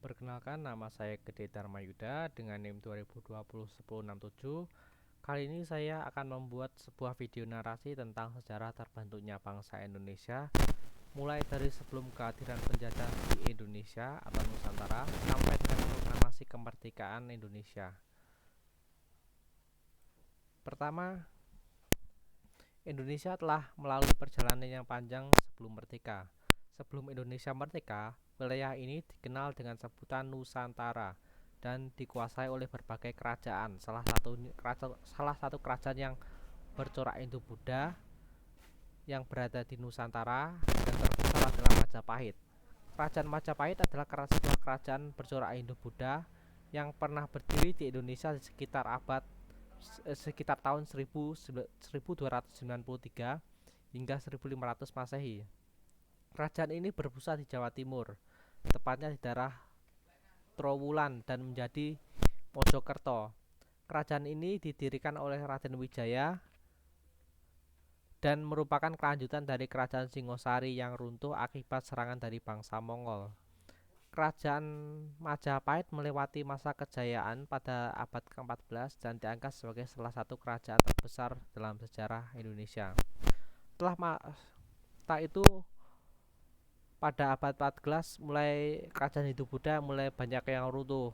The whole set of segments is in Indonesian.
Perkenalkan, nama saya Gede Dharmayuda dengan NIM 2020-1067. Kali ini saya akan membuat sebuah video narasi tentang sejarah terbentuknya bangsa Indonesia, mulai dari sebelum kehadiran penjajah di Indonesia atau Nusantara sampai dengan proklamasi kemerdekaan Indonesia. Pertama, Indonesia telah melalui perjalanan yang panjang sebelum merdeka. Sebelum Indonesia merdeka, wilayah ini dikenal dengan sebutan Nusantara dan dikuasai oleh berbagai kerajaan. Salah satu kerajaan yang bercorak Hindu-Buddha yang berada di Nusantara dan terbesar adalah Majapahit. Kerajaan Majapahit adalah sebuah kerajaan bercorak Hindu-Buddha yang pernah berdiri di Indonesia di sekitar tahun 1293 hingga 1500 Masehi. Kerajaan ini berpusat di Jawa Timur, tepatnya di daerah Trowulan dan menjadi Mojokerto. Kerajaan ini didirikan oleh Raden Wijaya dan merupakan kelanjutan dari Kerajaan Singosari yang runtuh akibat serangan dari bangsa Mongol. Kerajaan Majapahit melewati masa kejayaan pada abad ke-14 dan diangkat sebagai salah satu kerajaan terbesar dalam sejarah Indonesia. Setelah itu pada abad 14 mulai kerajaan Hindu-Buddha mulai banyak yang runtuh.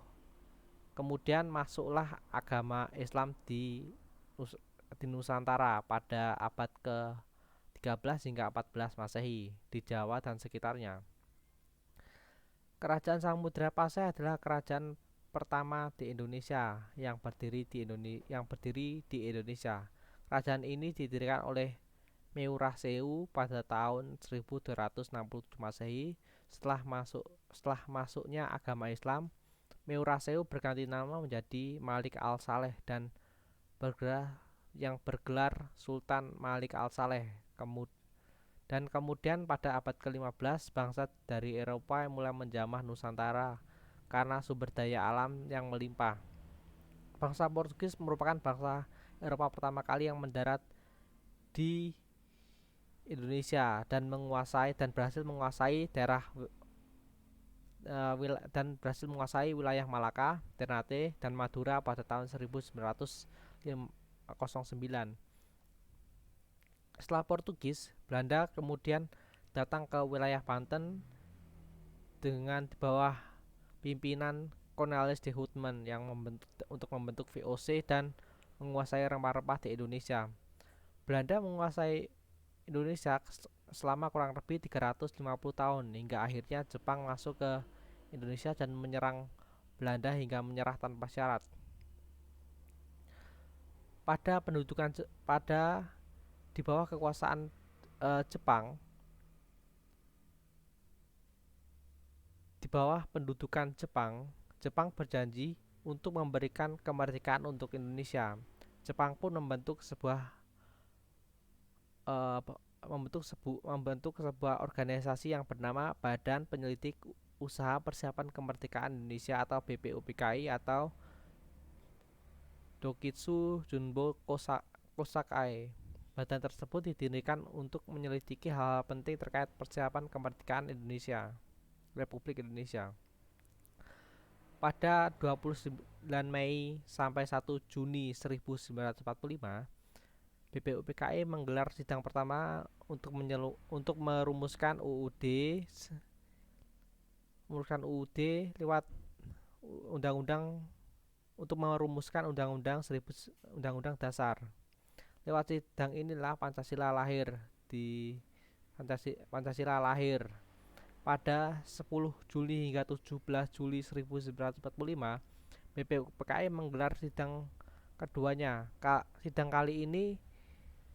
Kemudian masuklah agama Islam di Nusantara pada abad ke-13 hingga 14 Masehi di Jawa dan sekitarnya. Kerajaan Samudra Pasai adalah kerajaan pertama di Indonesia yang berdiri di Indonesia. Kerajaan ini didirikan oleh Meuraseu pada tahun 1267 Masehi. Setelah masuknya agama Islam, Meuraseu berganti nama menjadi Malik Al-Saleh dan bergelar Sultan Malik Al-Saleh. Kemudian pada abad ke-15 bangsa dari Eropa mulai menjamah Nusantara karena sumber daya alam yang melimpah. Bangsa Portugis merupakan bangsa Eropa pertama kali yang mendarat di Indonesia dan berhasil menguasai wilayah Malaka, Ternate, dan Madura pada tahun 1909. Setelah Portugis, Belanda kemudian datang ke wilayah Banten dengan di bawah pimpinan Cornelis de Houtman untuk membentuk VOC dan menguasai rempah-rempah di Indonesia. Belanda menguasai Indonesia selama kurang lebih 350 tahun hingga akhirnya Jepang masuk ke Indonesia dan menyerang Belanda hingga menyerah tanpa syarat. Pada di bawah kekuasaan Jepang, di bawah pendudukan Jepang berjanji untuk memberikan kemerdekaan untuk Indonesia. Jepang pun membentuk sebuah organisasi yang bernama Badan Penyelidik Usaha Persiapan Kemerdekaan Indonesia atau BPUPKI atau Dokitsu Junbo Kosakai. Badan tersebut didirikan untuk menyelidiki hal-hal penting terkait persiapan kemerdekaan Republik Indonesia. Pada 29 Mei sampai 1 Juni 1945, BPUPKI menggelar sidang pertama untuk merumuskan UUD lewat Undang-Undang Dasar. Lewat sidang inilah Pancasila lahir pada 10 Juli hingga 17 Juli 1945. BPUPKI menggelar sidang keduanya. Sidang kali ini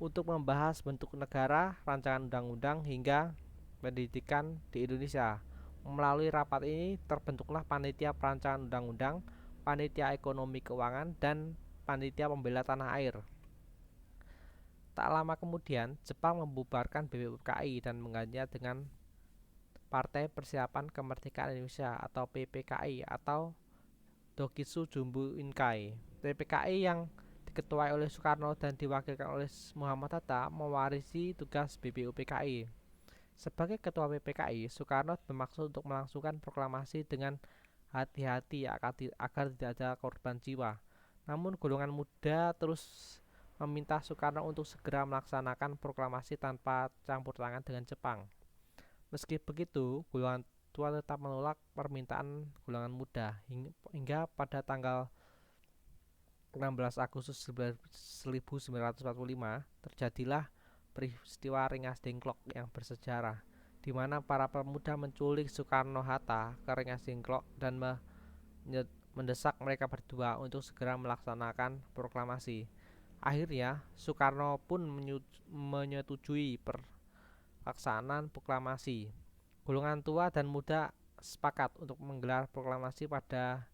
untuk membahas bentuk negara, rancangan undang-undang hingga pendidikan di Indonesia. Melalui rapat ini terbentuklah Panitia Perancangan Undang-Undang, Panitia Ekonomi Keuangan, dan Panitia Pembela Tanah Air. Tak lama kemudian, Jepang membubarkan BPUPKI dan menggantinya dengan Partai Persiapan Kemerdekaan Indonesia atau PPKI atau Dokitsu Jumbo Inkai. PPKI yang diketuai oleh Soekarno dan diwakilkan oleh Muhammad Hatta mewarisi tugas BPUPKI. Sebagai ketua PPKI, Soekarno bermaksud untuk melangsungkan proklamasi dengan hati-hati agar tidak ada korban jiwa. Namun golongan muda terus meminta Soekarno untuk segera melaksanakan proklamasi tanpa campur tangan dengan Jepang. Meski begitu, golongan tua tetap menolak permintaan golongan muda hingga pada tanggal 16 Agustus 1945 terjadilah peristiwa Rengas Dengklok yang bersejarah, di mana para pemuda menculik Soekarno-Hatta ke Rengas Dengklok dan mendesak mereka berdua untuk segera melaksanakan proklamasi. Akhirnya, Soekarno pun menyetujui pelaksanaan proklamasi. Golongan tua dan muda sepakat untuk menggelar proklamasi pada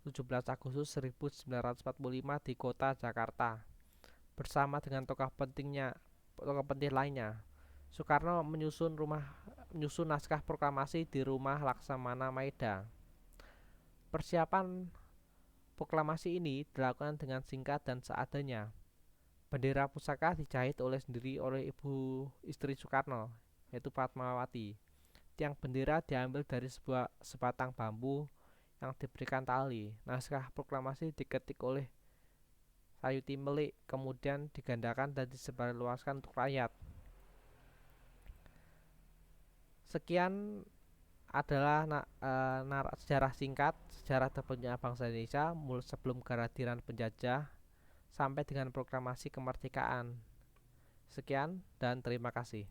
17 Agustus 1945 di kota Jakarta bersama dengan tokoh penting lainnya. Soekarno menyusun naskah proklamasi di rumah Laksamana Maeda. Persiapan proklamasi ini dilakukan dengan singkat dan seadanya. Bendera pusaka dijahit oleh ibu istri Soekarno, yaitu Fatmawati. Tiang bendera diambil dari sebatang bambu yang diberikan tali. Naskah proklamasi diketik oleh Sayuti Melik, kemudian digandakan dan disebarluaskan untuk rakyat. Sekian adalah sejarah singkat sejarah terbentuknya bangsa Indonesia mulai sebelum kehadiran penjajah sampai dengan proklamasi kemerdekaan. Sekian dan terima kasih.